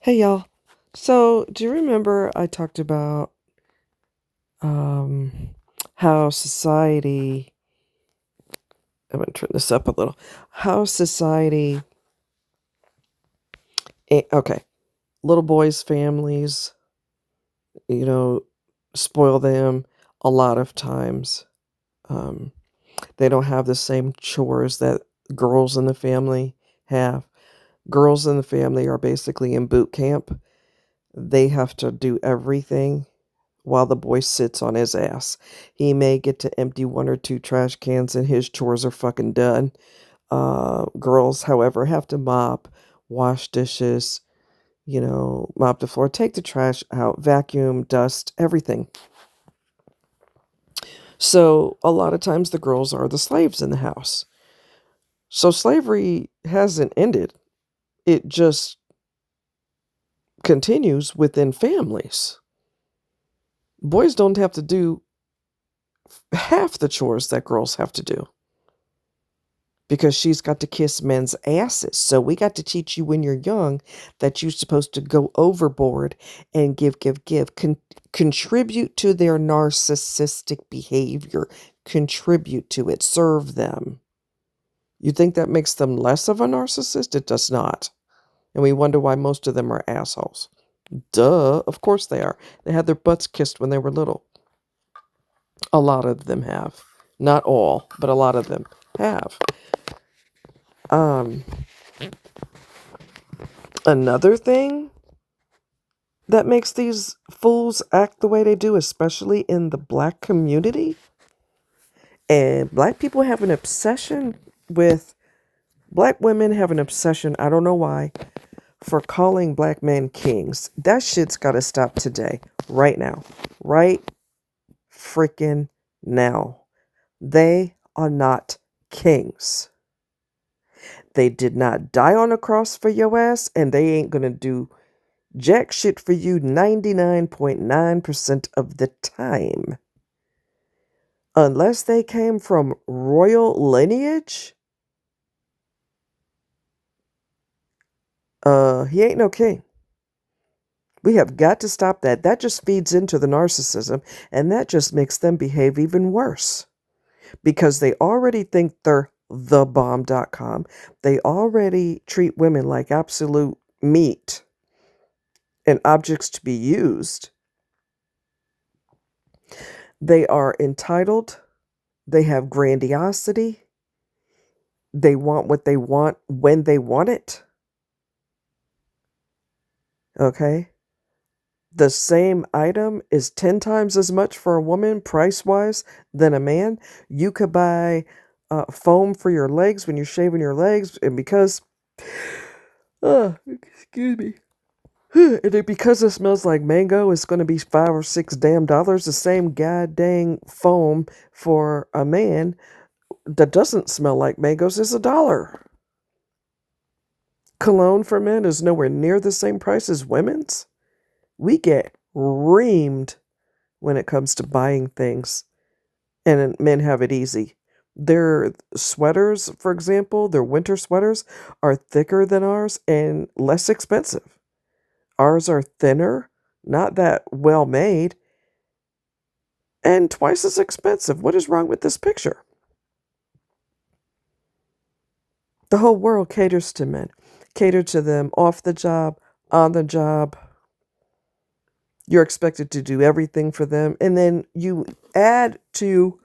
Hey y'all. So, do you remember I talked about um how society I'm going to turn this up a little. How society okay, little boys' families, you know, spoil them a lot of times. Um they don't have the same chores that girls in the family have. Girls in the family are basically in boot camp. They have to do everything while the boy sits on his ass. He may get to empty one or two trash cans and his chores are fucking done. Girls, however, have to mop, wash dishes, mop the floor, take the trash out, vacuum, dust, everything. So a lot of times the girls are the slaves in the house. So slavery hasn't ended. It just continues within families. Boys don't have to do half the chores that girls have to do because she's got to kiss men's asses. So we got to teach you when you're young that you're supposed to go overboard and give, contribute to their narcissistic behavior, contribute to it, serve them. You think that makes them less of a narcissist? It does not. And we wonder why most of them are assholes. Duh, of course they are. They had their butts kissed when they were little. A lot of them have. Not all, but a lot of them have. Um, Another thing that makes these fools act the way they do, especially in the black community, and black people have an obsession with, black women have an obsession, I don't know why, for calling black men kings. That shit's gotta stop today, right now. Right freaking now. They are not kings. They did not die on a cross for your ass, and they ain't gonna do jack shit for you 99.9% of the time. Unless they came from royal lineage, he ain't no king. We have got to stop that. That just feeds into the narcissism, and that just makes them behave even worse. Because they already think they're thebomb.com. They already treat women like absolute meat and objects to be used. They are entitled. They have grandiosity. They want what they want when they want it. Okay? The same item is 10 times as much for a woman, price-wise, than a man. You could buy foam for your legs when you're shaving your legs, and because... excuse me. Because it smells like mango, it's going to be $5 or $6 the same goddamn foam for a man that doesn't smell like mangoes is $1. Cologne for men is nowhere near the same price as women's. We get reamed when it comes to buying things, and men have it easy. Their sweaters, for example, their winter sweaters are thicker than ours and less expensive. Ours are thinner, not that well made, and twice as expensive. What is wrong with this picture? The whole world caters to men. Cater to them off the job, on the job. You're expected to do everything for them. And then you add to...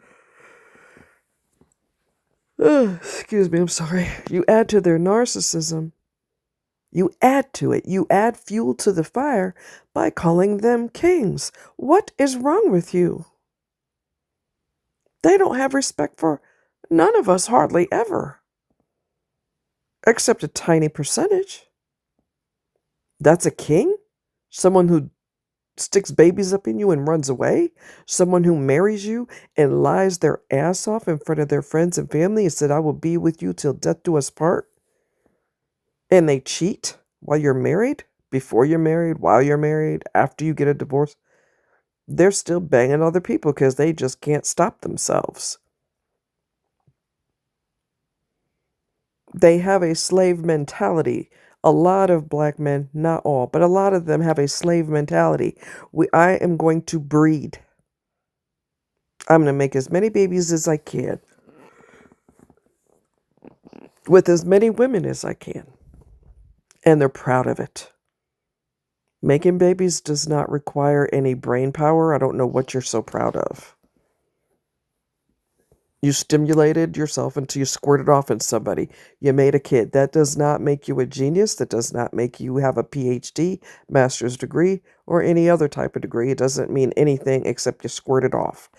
excuse me, I'm sorry. You add to their narcissism. You add to it. You add fuel to the fire by calling them kings. What is wrong with you? They don't have respect for none of us, hardly ever. Except a tiny percentage. That's a king? Someone who sticks babies up in you and runs away? Someone who marries you and lies their ass off in front of their friends and family and said, I will be with you till death do us part? And they cheat while you're married, before you're married, while you're married, after you get a divorce? They're still banging other people because they just can't stop themselves. They have a slave mentality A lot of black men, not all, but a lot of them have a slave mentality. I am going to breed. I'm going to make as many babies as I can with as many women as I can. And they're proud of it. Making babies does not require any brain power. I don't know what you're so proud of. You stimulated yourself until you squirted off in somebody. You made a kid. That does not make you a genius. That does not make you have a PhD, master's degree, or any other type of degree. It doesn't mean anything except you squirted off.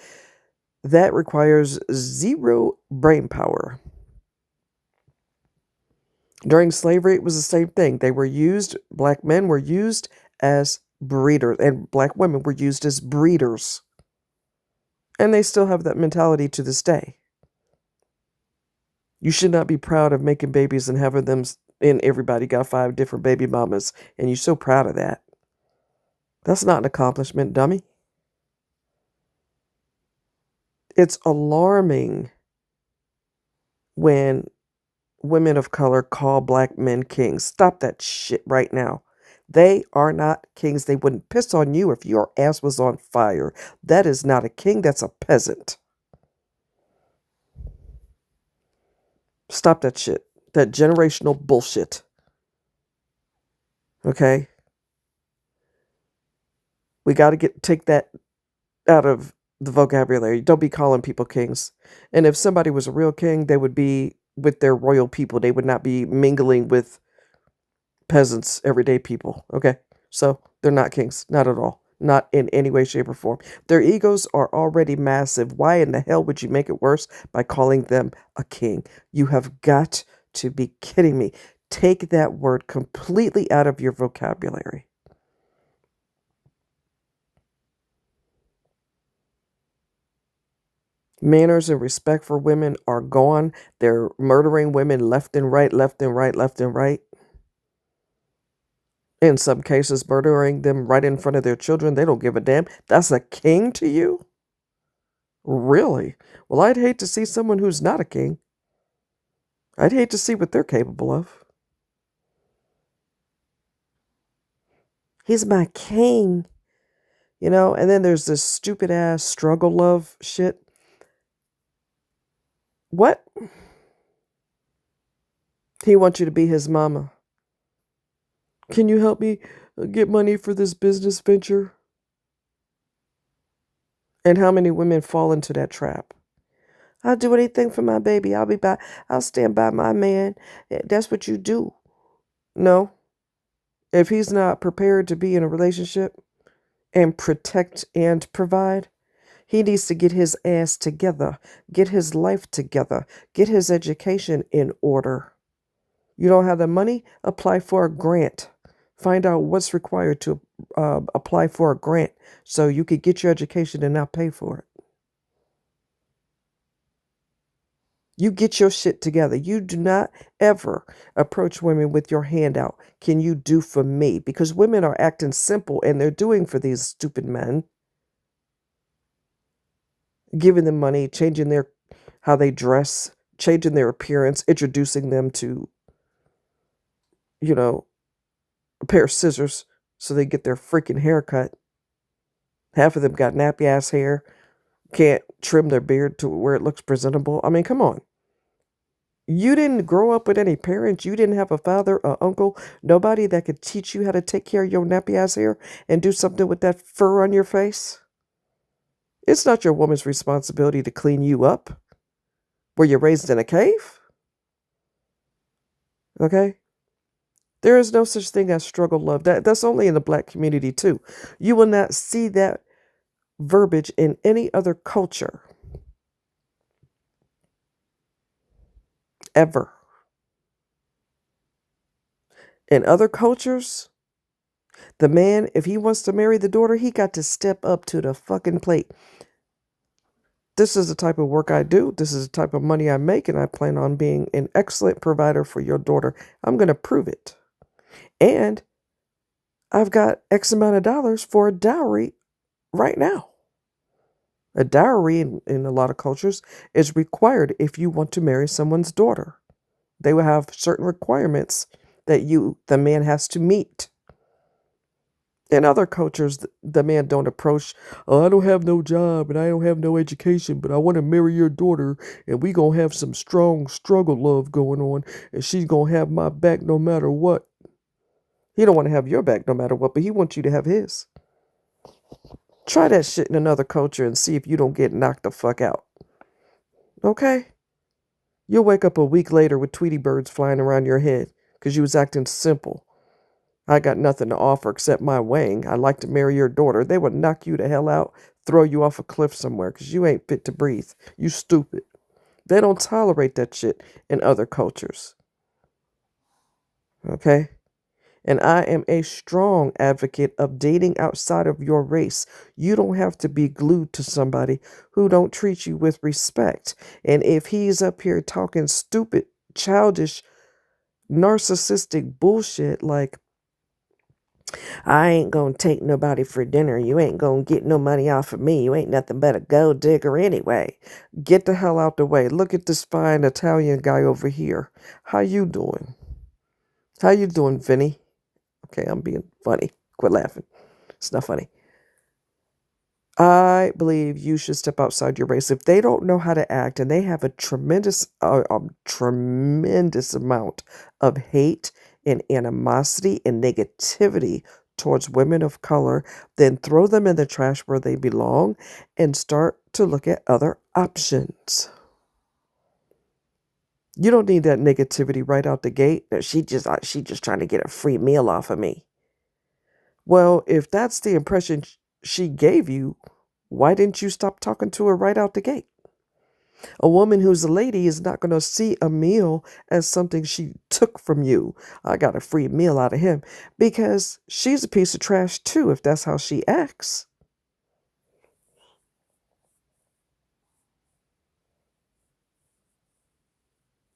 That requires zero brain power. During slavery, it was the same thing. Black men were used as breeders, and black women were used as breeders. And they still have that mentality to this day. You should not be proud of making babies and having them, and everybody got 5 different baby mamas, and you're so proud of that. That's not an accomplishment, dummy. It's alarming when women of color call black men kings. Stop that shit right now. They are not kings. They wouldn't piss on you if your ass was on fire. That is not a king. That's a peasant. Stop that shit. That generational bullshit. Okay? We got to take that out of the vocabulary. Don't be calling people kings. And if somebody was a real king, they would be with their royal people. They would not be mingling with peasants, everyday people. Okay? So they're not kings. Not at all. Not in any way, shape, or form. Their egos are already massive. Why in the hell would you make it worse by calling them a king? You have got to be kidding me. Take that word completely out of your vocabulary. Manners and respect for women are gone. They're murdering women left and right, left and right, left and right. In some cases, murdering them right in front of their children. They don't give a damn. That's a king to you? Really? Well, I'd hate to see someone who's not a king. I'd hate to see what they're capable of. He's my king. You know, and then there's this stupid ass struggle love shit. What? He wants you to be his mama. Can you help me get money for this business venture? And how many women fall into that trap? I'll do anything for my baby. I'll stand by my man. That's what you do. No. If he's not prepared to be in a relationship and protect and provide, he needs to get his ass together, get his life together, get his education in order. You don't have the money? Apply for a grant. Find out what's required to apply for a grant so you could get your education and not pay for it. You get your shit together. You do not ever approach women with your hand out. Can you do for me? Because women are acting simple and they're doing for these stupid men. Giving them money, changing how they dress, changing their appearance, introducing them to, a pair of scissors so they get their freaking hair cut. Half of them got nappy ass hair, can't trim their beard to where it looks presentable. I mean, come on. You didn't grow up with any parents. You didn't have a father, an uncle, nobody that could teach you how to take care of your nappy ass hair and do something with that fur on your face. It's not your woman's responsibility to clean you up. Were you raised in a cave? Okay? There is no such thing as struggle love. That's only in the black community too. You will not see that verbiage in any other culture. Ever. In other cultures, the man, if he wants to marry the daughter, he got to step up to the fucking plate. This is the type of work I do. This is the type of money I make, and I plan on being an excellent provider for your daughter. I'm going to prove it. And I've got X amount of dollars for a dowry right now. A dowry in a lot of cultures is required if you want to marry someone's daughter. They will have certain requirements that the man has to meet. In other cultures, the man don't approach, oh, I don't have no job and I don't have no education, but I want to marry your daughter and we going to have some strong struggle love going on and she's going to have my back no matter what. He don't want to have your back no matter what, but he wants you to have his. Try that shit in another culture and see if you don't get knocked the fuck out. Okay? You'll wake up a week later with Tweety birds flying around your head because you was acting simple. I got nothing to offer except my wang. I'd like to marry your daughter. They would knock you the hell out, throw you off a cliff somewhere because you ain't fit to breathe. You stupid. They don't tolerate that shit in other cultures. Okay? And I am a strong advocate of dating outside of your race. You don't have to be glued to somebody who don't treat you with respect. And if he's up here talking stupid, childish, narcissistic bullshit like, I ain't gonna take nobody for dinner. You ain't gonna get no money off of me. You ain't nothing but a gold digger anyway. Get the hell out the way. Look at this fine Italian guy over here. How you doing? How you doing, Vinny? Okay, I'm being funny. Quit laughing. It's not funny. I believe you should step outside your race. If they don't know how to act and they have a tremendous amount of hate and animosity and negativity towards women of color, then throw them in the trash where they belong and start to look at other options. You don't need that negativity right out the gate. She just trying to get a free meal off of me. Well, if that's the impression she gave you, why didn't you stop talking to her right out the gate? A woman who's a lady is not going to see a meal as something she took from you. I got a free meal out of him, because she's a piece of trash too if that's how she acts.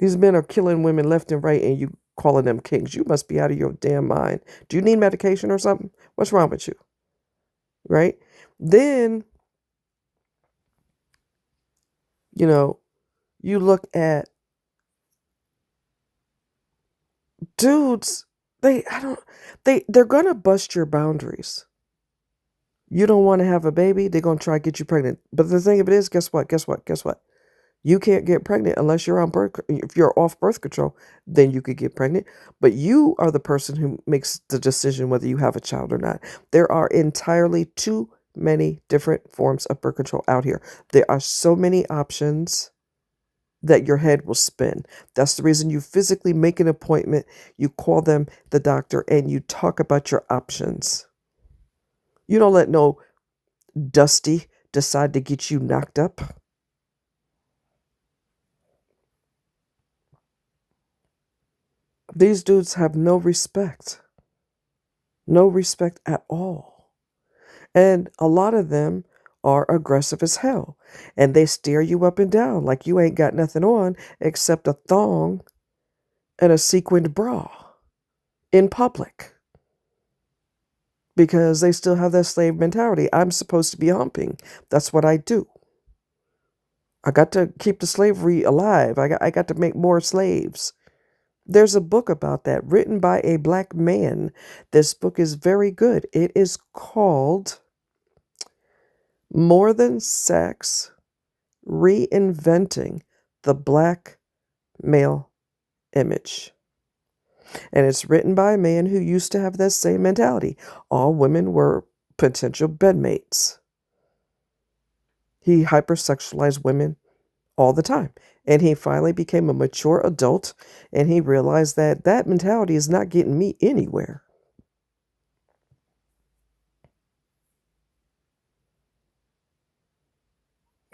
These men are killing women left and right and you calling them kings. You must be out of your damn mind. Do you need medication or something? What's wrong with you? Right? Then, you look at dudes, they're gonna bust your boundaries. You don't want to have a baby, they're gonna try to get you pregnant. But the thing of it is, guess what? You can't get pregnant unless you're if you're off birth control, then you could get pregnant. But you are the person who makes the decision whether you have a child or not. There are entirely too many different forms of birth control out here. There are so many options that your head will spin. That's the reason you physically make an appointment, you call them, the doctor, and you talk about your options. You don't let no Dusty decide to get you knocked up. These dudes have no respect. No respect at all. And a lot of them are aggressive as hell. And they stare you up and down like you ain't got nothing on except a thong and a sequined bra in public. Because they still have that slave mentality. I'm supposed to be humping. That's what I do. I got to keep the slavery alive. I got to make more slaves. There's a book about that written by a black man. This book is very good. It is called More Than Sex: Reinventing the Black Male Image. And it's written by a man who used to have that same mentality. All women were potential bedmates. He hypersexualized women all the time. And he finally became a mature adult, and he realized that that mentality is not getting me anywhere.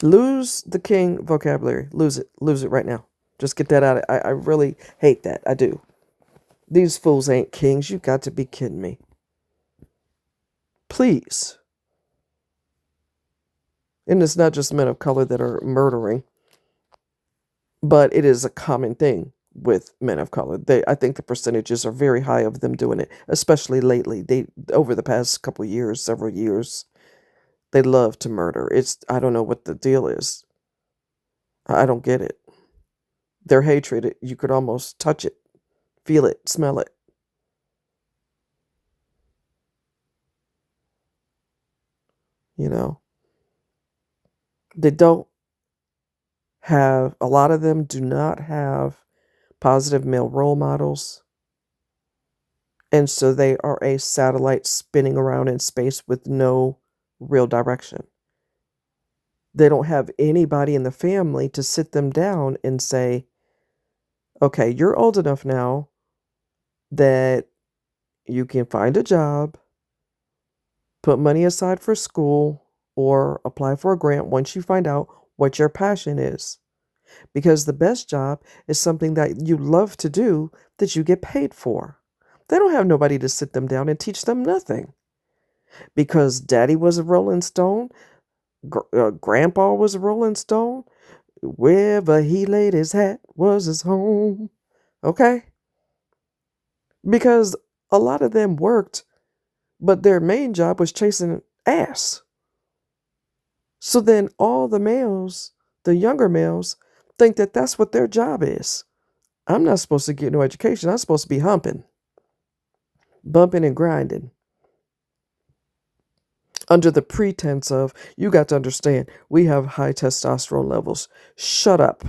Lose the king vocabulary. Lose it. Lose it right now. Just get that out. I really hate that. I do. These fools ain't kings. You got to be kidding me. Please. And it's not just men of color that are murdering, but it is a common thing with men of color. I think the percentages are very high of them doing it, especially lately. Over the past couple years, several years, they love to murder. I don't know what the deal is. I don't get it. Their hatred, you could almost touch it, feel it, smell it. you know. They don't have, a lot of them do not have positive male role models. And so they are a satellite spinning around in space with no real direction. They don't have anybody in the family to sit them down and say, okay, you're old enough now that you can find a job, put money aside for school, or apply for a grant once you find out what your passion is. Because the best job is something that you love to do that you get paid for. They don't have nobody to sit them down and teach them nothing. Because daddy was a Rolling Stone, grandpa was a Rolling Stone, wherever he laid his hat was his home. Okay? Because a lot of them worked, but their main job was chasing ass. So then all the males, the younger males, think that that's what their job is. I'm not supposed to get no education. I'm supposed to be humping, bumping and grinding. Under the pretense of, you got to understand, we have high testosterone levels. Shut up.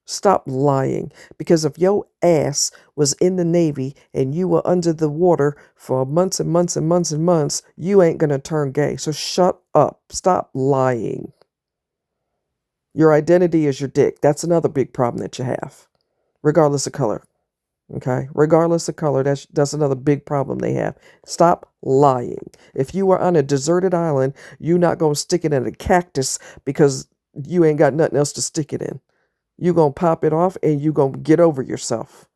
Stop lying. Because if your ass was in the Navy and you were under the water for months and months and months and months, you ain't going to turn gay. So shut up. Stop lying. Your identity is your dick. That's another big problem that you have, regardless of color. Okay? Regardless of color, that's another big problem they have. Stop lying. If you are on a deserted island, you're not going to stick it in a cactus because you ain't got nothing else to stick it in. You're going to pop it off and you're going to get over yourself.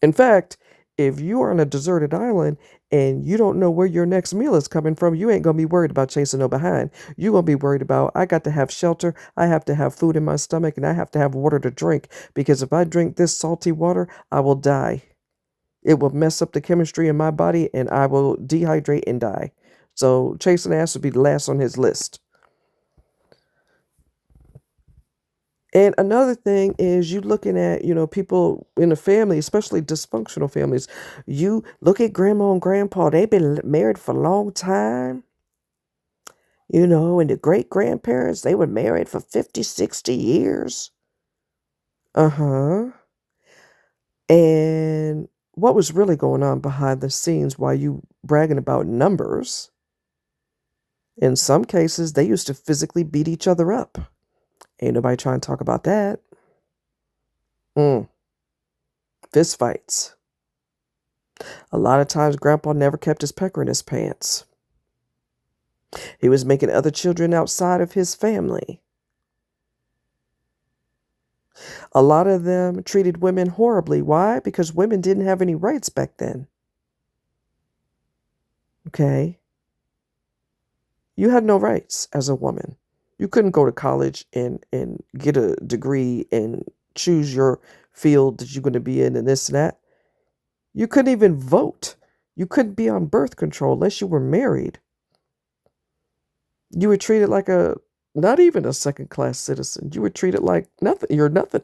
In fact, if you are on a deserted island and you don't know where your next meal is coming from, you ain't going to be worried about chasing no behind. You're going to be worried about, I got to have shelter, I have to have food in my stomach, and I have to have water to drink. Because if I drink this salty water, I will die. It will mess up the chemistry in my body and I will dehydrate and die. So chasing ass would be the last on his list. And another thing is you looking at, people in a family, especially dysfunctional families. You look at grandma and grandpa, they've been married for a long time. And the great-grandparents, they were married for 50, 60 years. Uh-huh. And what was really going on behind the scenes while you bragging about numbers? In some cases, they used to physically beat each other up. Ain't nobody trying to talk about that. Fist fights. A lot of times, Grandpa never kept his pecker in his pants. He was making other children outside of his family. A lot of them treated women horribly. Why? Because women didn't have any rights back then. Okay? You had no rights as a woman. You couldn't go to college and get a degree and choose your field that you're going to be in and this and that. You couldn't even vote. You couldn't be on birth control unless you were married. You were treated like not even a second-class citizen. You were treated like nothing. You're nothing.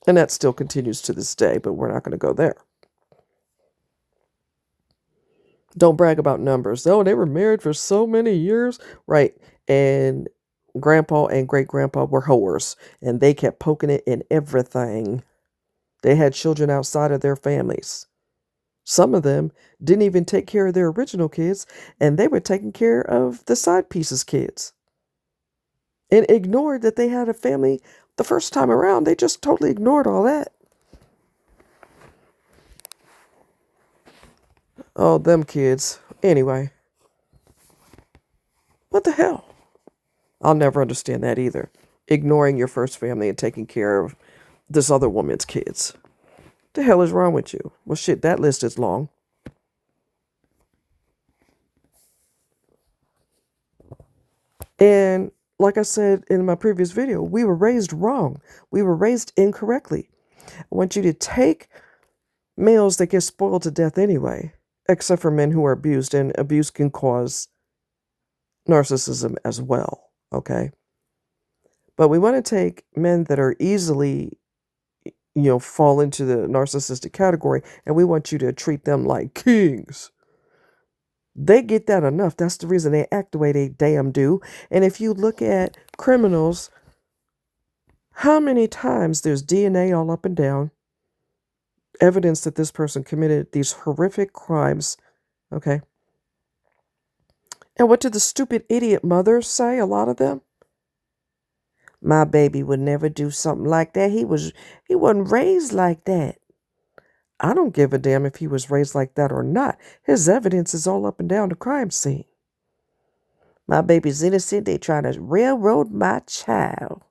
And that still continues to this day, but we're not going to go there. Don't brag about numbers. Oh, they were married for so many years. Right. And grandpa and great-grandpa were whores. And they kept poking it in everything. They had children outside of their families. Some of them didn't even take care of their original kids. And they were taking care of the side pieces' kids. And ignored that they had a family the first time around. They just totally ignored all that. Oh, them kids. Anyway. What the hell? I'll never understand that either. Ignoring your first family and taking care of this other woman's kids. What the hell is wrong with you? Well, shit, that list is long. And like I said in my previous video, we were raised wrong. We were raised incorrectly. I want you to take males that get spoiled to death anyway, except for men who are abused, and abuse can cause narcissism as well, okay? But we want to take men that are easily, fall into the narcissistic category, and we want you to treat them like kings. They get that enough. That's the reason they act the way they damn do. And if you look at criminals, how many times there's DNA all up and down, evidence that this person committed these horrific crimes, okay? And what did the stupid idiot mothers say, a lot of them? My baby would never do something like that. He wasn't raised like that. I don't give a damn if he was raised like that or not. His evidence is all up and down the crime scene. My baby's innocent. They trying to railroad my child.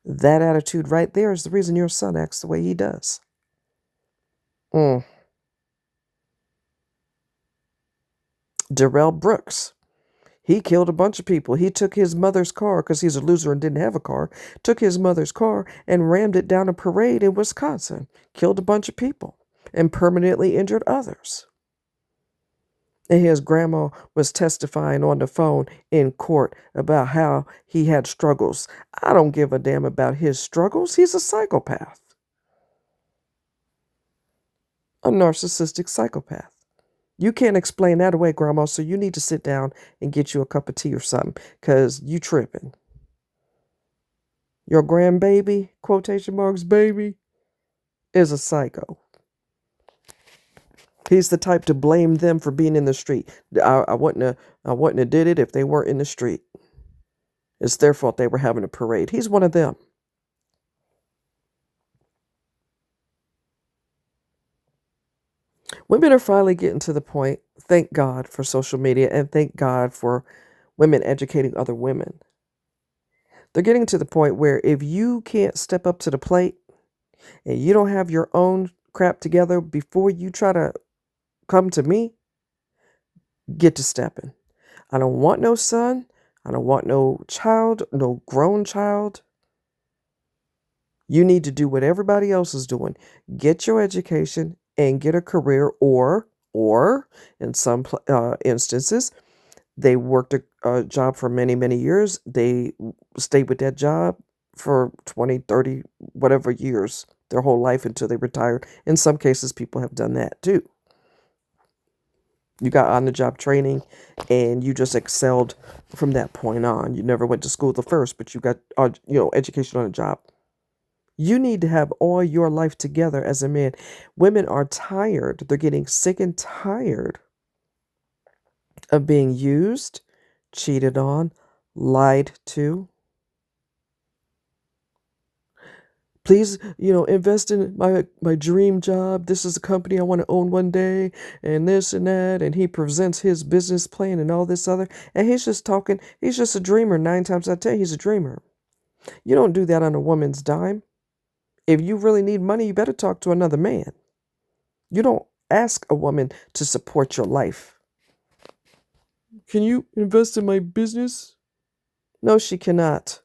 That attitude right there is the reason your son acts the way he does. Darrell Brooks. He killed a bunch of people. He took his mother's car, because he's a loser and didn't have a car, took his mother's car and rammed it down a parade in Wisconsin. Killed a bunch of people and permanently injured others. And his grandma was testifying on the phone in court about how he had struggles. I don't give a damn about his struggles. He's a psychopath. A narcissistic psychopath. You can't explain that away, Grandma, so you need to sit down and get you a cup of tea or something, because you tripping. Your grandbaby, quotation marks, baby, is a psycho. He's the type to blame them for being in the street. I wouldn't have did it if they weren't in the street. It's their fault they were having a parade. He's one of them. Women are finally getting to the point, thank God for social media, and thank God for women educating other women. They're getting to the point where if you can't step up to the plate and you don't have your own crap together before you try to come to me, get to stepping. I don't want no son. I don't want no child, no grown child. You need to do what everybody else is doing. Get your education and get a career, or in some instances, they worked a job for many, many years. They stayed with that job for 20, 30, whatever years, their whole life until they retired. In some cases, people have done that too. You got on-the-job training and you just excelled from that point on. You never went to school the first, but you got education on the job. You need to have all your life together as a man. Women are tired. They're getting sick and tired of being used, cheated on, lied to. Please, invest in my dream job. This is a company I want to own one day, and this and that. And he presents his business plan and all this other. And he's just talking. He's just a dreamer. 9 times out of 10, he's a dreamer. You don't do that on a woman's dime. If you really need money, you better talk to another man. You don't ask a woman to support your life. Can you invest in my business? No, she cannot.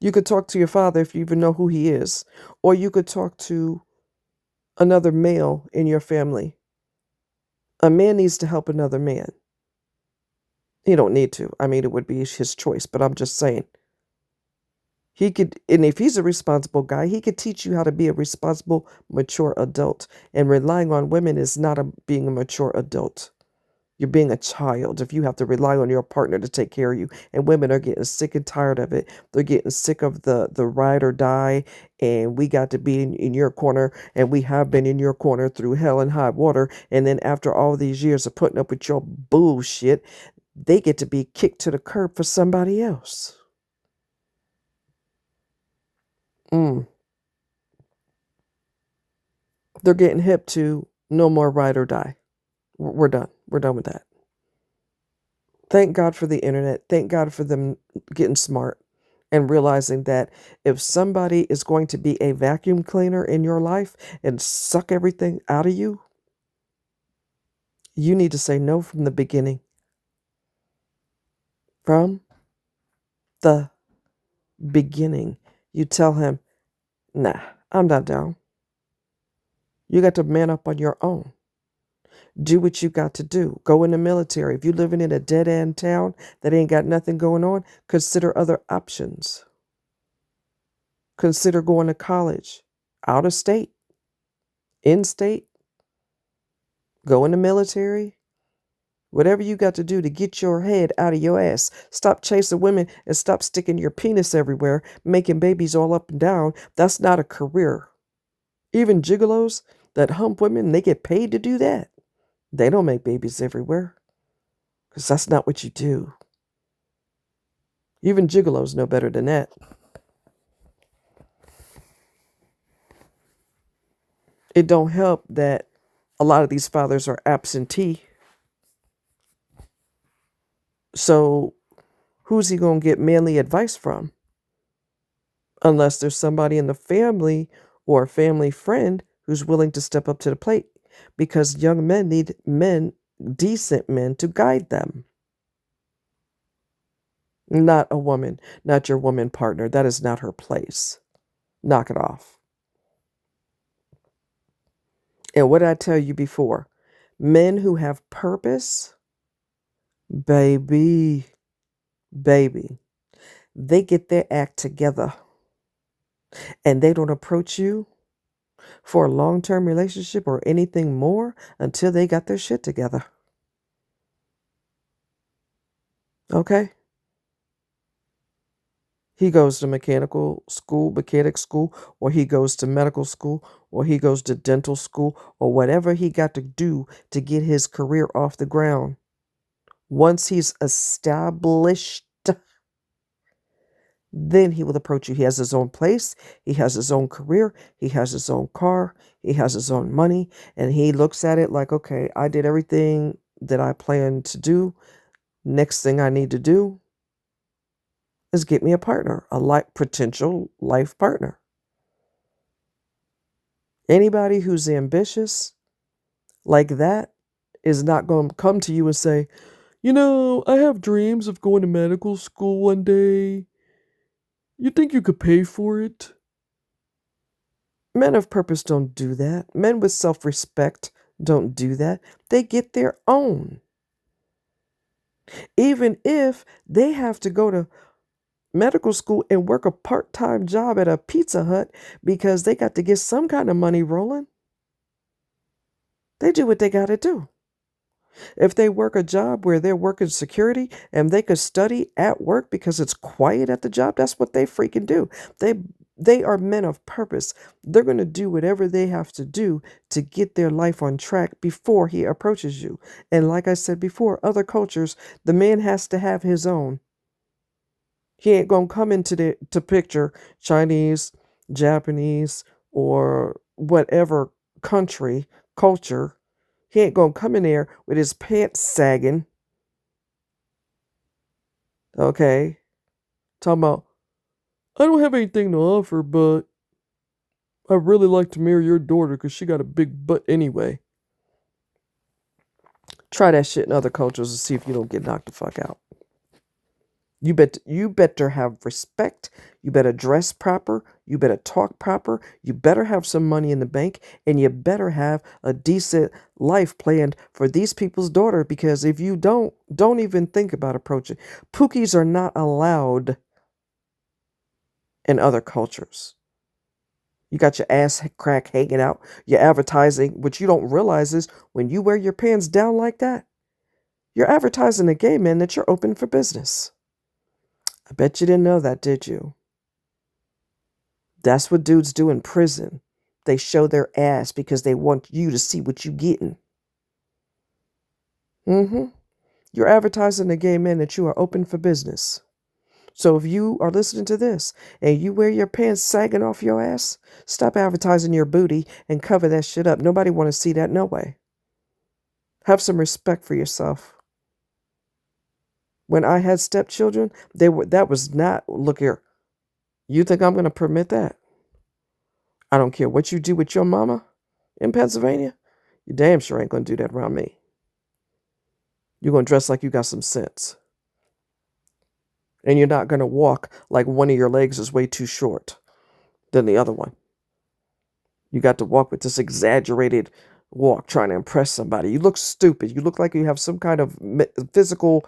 You could talk to your father if you even know who he is, or you could talk to another male in your family. A man needs to help another man. He don't need to. I mean, it would be his choice, but I'm just saying. He could, and if he's a responsible guy, he could teach you how to be a responsible, mature adult. And relying on women is not being a mature adult. You're being a child if you have to rely on your partner to take care of you. And women are getting sick and tired of it. They're getting sick of the ride or die. And we got to be in your corner. And we have been in your corner through hell and high water. And then after all these years of putting up with your bullshit, they get to be kicked to the curb for somebody else. They're getting hip to no more ride or die. We're done. We're done with that. Thank God for the internet. Thank God for them getting smart and realizing that if somebody is going to be a vacuum cleaner in your life and suck everything out of you, you need to say no from the beginning. From the beginning. You tell him, nah, I'm not down. You got to man up on your own. Do what you got to do. Go in the military. If you're living in a dead-end town that ain't got nothing going on, consider other options. Consider going to college, out of state, in state. Go in the military. Whatever you got to do to get your head out of your ass. Stop chasing women and stop sticking your penis everywhere, making babies all up and down. That's not a career. Even gigolos that hump women, they get paid to do that. They don't make babies everywhere because that's not what you do. Even gigolos know better than that. It don't help that a lot of these fathers are absentee. So who's he going to get manly advice from? Unless there's somebody in the family or a family friend who's willing to step up to the plate, because young men need men, decent men, to guide them. Not a woman, not your woman partner. That is not her place. Knock it off. And what did I tell you before? Men who have purpose, baby, they get their act together. And they don't approach you for a long-term relationship or anything more until they got their shit together. Okay? He goes to mechanic school, or he goes to medical school, or he goes to dental school, or whatever he got to do to get his career off the ground. Once he's established, then he will approach you. He has his own place. He has his own career. He has his own car. He has his own money. And he looks at it like, okay, I did everything that I planned to do. Next thing I need to do is get me a partner, a potential life partner. Anybody who's ambitious like that is not going to come to you and say, I have dreams of going to medical school one day. You think you could pay for it? Men of purpose don't do that. Men with self-respect don't do that. They get their own. Even if they have to go to medical school and work a part-time job at a Pizza Hut because they got to get some kind of money rolling, they do what they got to do. If they work a job where they're working security and they could study at work because it's quiet at the job, that's what they freaking do. They are men of purpose. They're going to do whatever they have to do to get their life on track before he approaches you. And like I said before, other cultures, the man has to have his own. He ain't going to come into the picture Chinese, Japanese, or whatever country, culture. He ain't going to come in there with his pants sagging. Okay. Talking about, I don't have anything to offer, but I'd really like to marry your daughter because she got a big butt anyway. Try that shit in other cultures and see if you don't get knocked the fuck out. You better have respect. You better dress proper. You better talk proper. You better have some money in the bank, and you better have a decent life planned for these people's daughter, because if you don't even think about approaching. Pookies are not allowed in other cultures. You got your ass crack hanging out. You're advertising. What you don't realize is when you wear your pants down like that, you're advertising to gay men that you're open for business. I bet you didn't know that, did you? That's what dudes do in prison. They show their ass because they want you to see what you getting. You're advertising to gay men that you are open for business. So if you are listening to this and you wear your pants sagging off your ass, stop advertising your booty and cover that shit up. Nobody want to see that, no way. Have some respect for yourself. When I had stepchildren, that was not, look here, you think I'm going to permit that? I don't care what you do with your mama in Pennsylvania, you damn sure ain't going to do that around me. You're going to dress like you got some sense. And you're not going to walk like one of your legs is way too short than the other one. You got to walk with this exaggerated walk trying to impress somebody. You look stupid. You look like you have some kind of physical,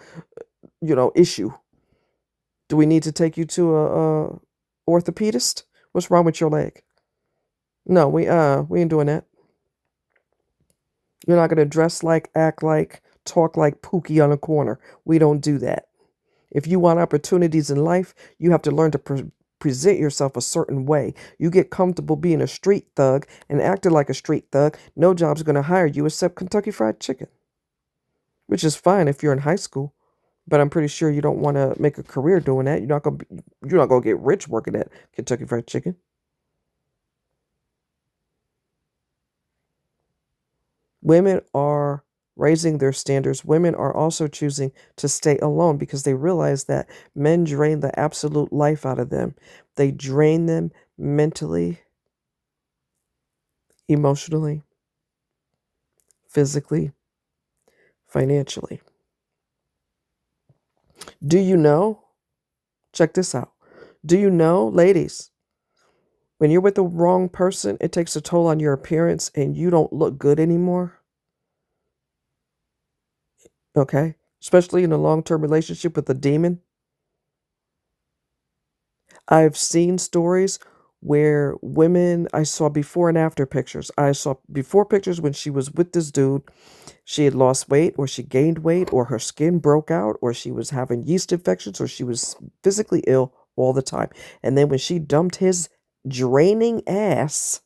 issue. Do we need to take you to a orthopedist? What's wrong with your leg? No, we ain't doing that. You're not going to dress like, act like, talk like Pookie on a corner. We don't do that. If you want opportunities in life, you have to learn to present yourself a certain way. You get comfortable being a street thug and acting like a street thug, no job's going to hire you except Kentucky Fried Chicken, which is fine if you're in high school. But I'm pretty sure you don't want to make a career doing that. You're not gonna get rich working at Kentucky Fried Chicken. Women are raising their standards. Women are also choosing to stay alone because they realize that men drain the absolute life out of them. They drain them mentally, emotionally, physically, financially. Do you know? Check this out. Do you know, ladies, when you're with the wrong person, it takes a toll on your appearance and you don't look good anymore? Okay? Especially in a long-term relationship with a demon. I've seen stories where women, I saw before and after pictures. I saw before pictures when she was with this dude, she had lost weight or she gained weight or her skin broke out or she was having yeast infections or she was physically ill all the time. And then when she dumped his draining ass,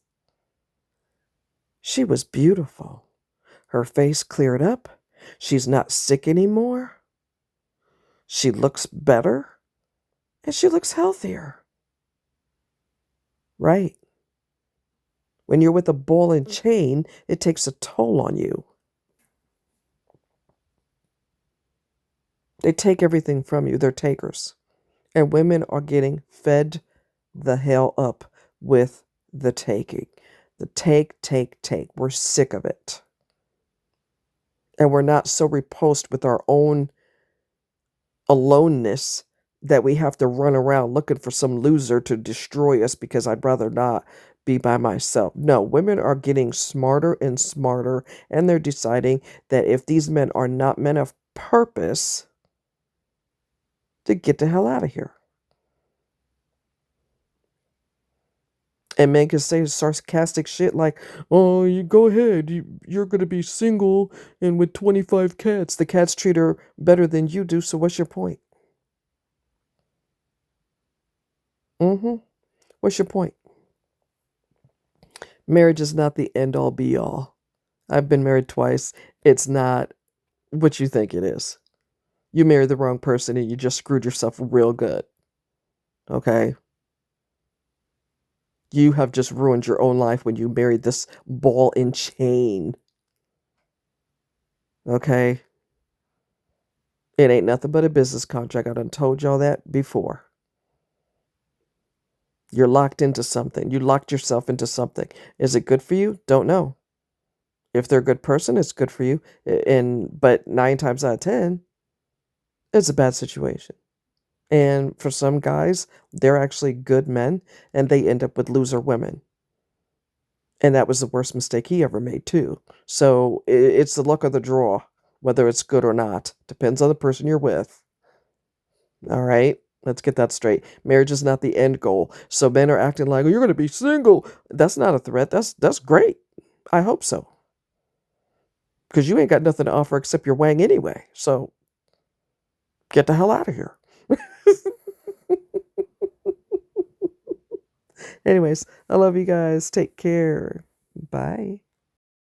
she was beautiful. Her face cleared up. She's not sick anymore. She looks better. And she looks healthier. Right. When you're with a ball and chain, it takes a toll on you. They take everything from you. They're takers. And women are getting fed the hell up with the taking. The take. We're sick of it. And we're not so repulsed with our own aloneness that we have to run around looking for some loser to destroy us because I'd rather not be by myself. No, women are getting smarter and smarter, and they're deciding that if these men are not men of purpose, to get the hell out of here. And men can say sarcastic shit like, oh, you go ahead, you're going to be single and with 25 cats. The cats treat her better than you do, so what's your point? What's your point? Marriage is not the end all be all. I've been married twice. It's not what you think it is. You married the wrong person and you just screwed yourself real good. Okay? You have just ruined your own life when you married this ball and chain. Okay? It ain't nothing but a business contract. I done told y'all that before. You're locked into something. You locked yourself into something. Is it good for you? Don't know. If they're a good person, it's good for you. But 9 times out of 10, it's a bad situation. And for some guys, they're actually good men and they end up with loser women. And that was the worst mistake he ever made too. So it's the luck of the draw, whether it's good or not. Depends on the person you're with. All right? Let's get that straight. Marriage is not the end goal. So men are acting like, oh, you're going to be single. That's not a threat. That's great. I hope so. Because you ain't got nothing to offer except your wang anyway. So get the hell out of here. Anyways, I love you guys. Take care. Bye.